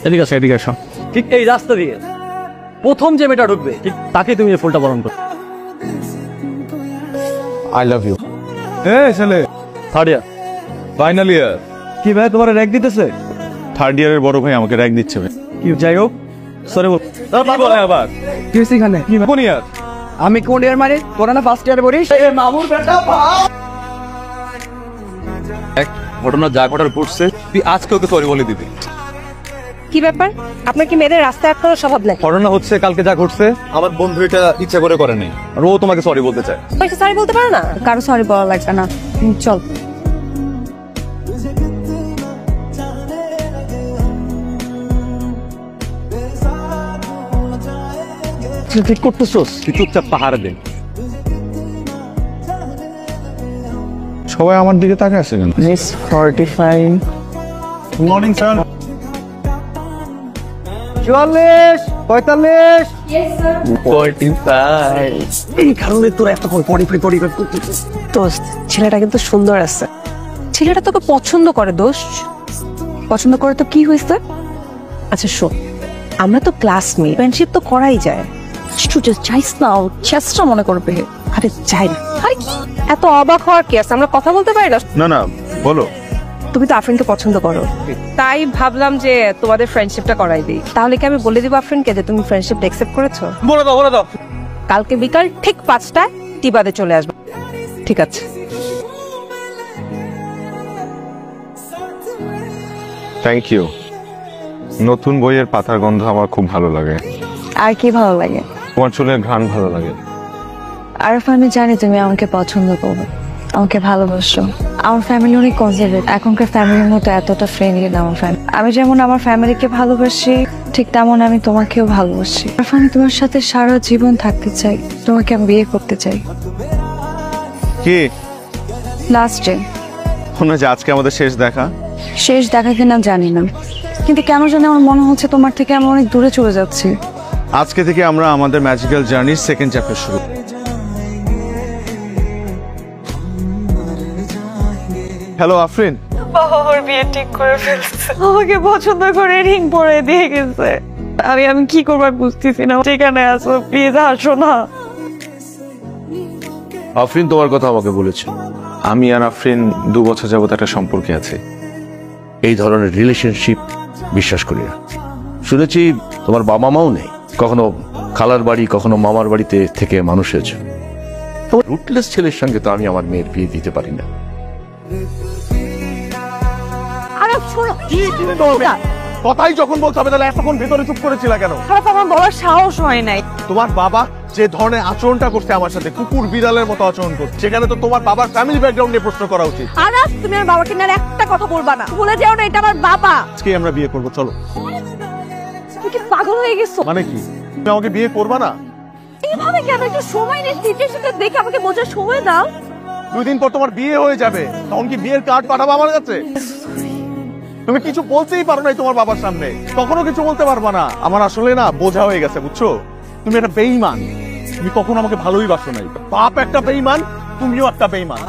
এদিকে আসো, এদিকে আসো। ঠিক এই রাস্তা দিয়ে প্রথম যে মেয়েটা ঢুকবে ঠিক তাকে তুমি এই ফুলটা বরণ করো। I love you. ছেলে থার্ড ইয়ার ফাইনাল ইয়ার। কি ভাই তোমার র্যাক দিতেছে? থার্ড ইয়ারের বড় ভাই আমাকে র্যাঙ্ক দিচ্ছে ভাই। কি যাই হোক সরি বল। কি বলে আবার? কি হইছে এখানে? কি কোন ইয়ার? আমি কোন ইয়ার মানে তোরা না ফার্স্ট ইয়ারে পড়িস? এই মামুর বেটা এক ঘটনা যা ঘটার ঘটছে তুই আজকে ওকে সরি বলে দিবি। কি ব্যাপার? আপনার কি মেয়েদের রাস্তায় আটকানোর স্বভাব নাই? ঘটনা হচ্ছে কালকে যা ঘটছে আমার বন্ধু এটা ইচ্ছা করে করে নেই, আর ও তোমাকে সরি বলতে চায়। সরি বলতে পারো না? কারো সরি বলা লাগবে না, চল। ঠিক করতেছোস? তুই চুপচাপ পাহাড়ে দে। সবাই আমার দিকে তাকিয়ে আছে কেন? Miss 45 morning sir. 44 45 45 এই কারণে তোর এত 45 করতেছিস। দোস্ত, ছেলেটা কিন্তু সুন্দর আছে। ছেলেটা তোকে পছন্দ করে দোস্ত। পছন্দ করে তো কি হয়েছে? আচ্ছা শোন, আমরা তো ক্লাসমেট, ফ্রেন্ডশিপ তো করাই যায়। চাইস না, চেষ্টা মনে করবে। আরে চাই না। আরে কি এত অবাক হওয়ার কি আছে? আমরা কথা বলতে পারি না? না না বলো। তুমি তো আফরিনকে পছন্দ করো, তাই ভাবলাম যে তোমাদের ফ্রেন্ডশিপটা করাই দিই। তাহলে কি আমি বলে দিব আফরিনকে যে তুমি ফ্রেন্ডশিপটা অ্যাকসেপ্ট করেছো? বলে দাও, বলে দাও। কালকে বিকাল ঠিক 5টায় টিবাদে চলে আসবে। ঠিক আছে? Thank you. নতুন বইয়ের পাতার গন্ধ আমার খুব ভালো লাগে। আর কি ভালো লাগে? তোমার চুলের ঘ্রাণ ভালো লাগে। আরফ, আমি জানি তুমি আমাকে পছন্দ করবে, আমাকে ভালোবাসো। আমার ফ্যামিলি অনেক কনজারভেটিভ, এখনকার ফ্যামিলির মতো এতটা ফ্রেন্ডলি না আমার ফ্যামিলি। আমি যেমন আমার ফ্যামিলিকে ভালোবাসি, ঠিক তেমন আমি তোমাকেও ভালোবাসি। আরফ, আমি তোমার সাথে সারা জীবন থাকতে চাই, তোমাকে আমি বিয়ে করতে চাই। কি লাস্ট ডে মনে হয় আজকে আমাদের শেষ দেখা? শেষ দেখা কিনা জানি না, কিন্তু কেন জানি আমার মনে হচ্ছে তোমার থেকে আমি অনেক দূরে চলে যাচ্ছি। আজকে থেকে আমরা আমাদের ম্যাজিক্যাল জার্নির সেকেন্ড চ্যাপ্টার শুরু। হ্যালো আফরিন। বাবার বিয়ে ঠিক করে ফেলছে, আমাকে পছন্দ করে রিং পরে দিয়ে গেছে। আমি কি করবার বুঝতেছি না। যেখানে আসো প্লিজ আসো না। আফরিন তোমার কথা আমাকে বলেছে। আমি আর আফরিন 2 বছর যাবত একটা সম্পর্কে আছে। এই ধরনের রিলেশনশিপ বিশ্বাস করি না। শুনেছি তোমার বাবা মাও নেই, কখনো খালার বাড়ি কখনো মামার বাড়িতে থেকে মানুষ হয়েছে। তোমার রুটলেস ছেলের সঙ্গে তো আমি আমার মেয়ের বিয়ে দিতে পারি না। আরে শোনো, কথাই যখন বলতে হবে তাহলে এতক্ষণ ভেতরে চুপ করেছিল কেন? খারাপ, আমার বলার সাহস হয় নাই। তোমার বাবা যে ধরনের আচরণটা করছে আমার সাথে, কুকুর বিড়ালের মতো আচরণ করছে, সেখানে তো তোমার বাবার ফ্যামিলি ব্যাকগ্রাউন্ড নিয়ে প্রশ্ন করা উচিত। আরাফ, তুমি আমার বাবাকে নিয়ে একটা কথা বলবা না। ভুলে যেও না এটা আমার বাবা। আজকে আমরা বিয়ে করবো, চলো। তুমি কি পাগল হয়ে গেছো? মানে কি তুমি আমাকে বিয়ে করবা না? এইভাবে কেন? একটু সময় নিয়ে সিচুয়েশনটা দেখে আমাকে বোঝার সময় দাও। 2 দিন পর তোমার বিয়ে হয়ে যাবে, তখন কি বিয়ের কার্ড পাঠাবো আমার কাছে? তুমি কিছু বলতেই পারো নাই তোমার বাবার সামনে, কখনো কিছু বলতে পারবা না। আমার আসলে না বোঝা হয়ে গেছে, বুঝছো? তুমি একটা বেঈমান, তুমি কখনো আমাকে ভালোই বাসো নাই। বাপ একটা বেঈমান, তুমিও একটা বেঈমান।